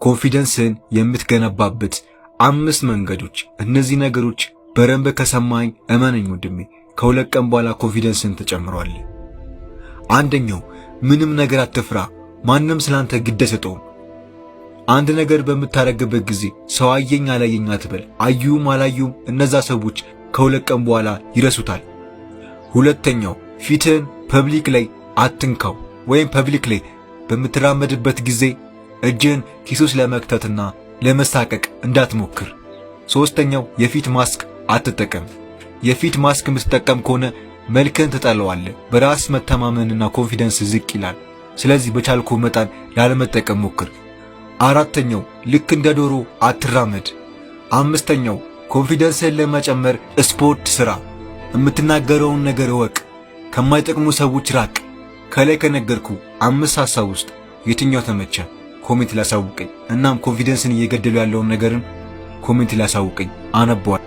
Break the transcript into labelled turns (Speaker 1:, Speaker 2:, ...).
Speaker 1: ኮንፊደንስን የምትገነባበት 5 መንገዶች። እነዚህ ነገሮች በረንበ ከሰማኝ እመነኝ ወንድሜ ከሁለት ቀን በኋላ ኮንፊደንስን ተጨምሯል። አንደኛው ምንም ነገር አትፍራ። ማንም ስላንተ ግድ አይሰጠውም። አንድ ነገር በምታረግበት ጊዜ ሰው አየኝ አላየኝ አትበል። አዩም አላዩም እነዛ ሰዎች ከሁለት ቀን በኋላ ይረሱታል። ሁለተኛው ፊትህን ፐብሊክ ላይ አትንካው፣ ወይም ፐብሊክ ላይ በምትራመድበት ጊዜ እጅህን ኪስ ውስጥ ለመክተትና ለመሳቀቅ እንዳትሞክር። ሶስተኛው የፊት ማስክ አትጠቀም። የፊት ማስክ የምትጠቀም ከሆነ መልክን ትጠለዋለህ። በራስ መተማመንና ኮንፊደንስ ዝቅ ይላል። ስለዚህ በቻልከው መጠን ላለመጠቀም ሞክር። አራተኛው ልክ እንደ ዶሮ አትራመድ። አምስተኛው ኮንፊደንስን ለመጨመር ስፖርት ስራ። የምትናገረውን ነገር እወቅ። ከማይጠቅሙ ሰዎች ራቅ። ከላይ ከነገርኩ 5 ሐሳብ ውስጥ የትኛው ተመቸ? ኮሜንት ላሳውቀኝ። እናም ኮንፊደንስን እየገደሉ ያለውን ነገርን ኮሜንት ላሳውቀኝ፣ አነበዋል።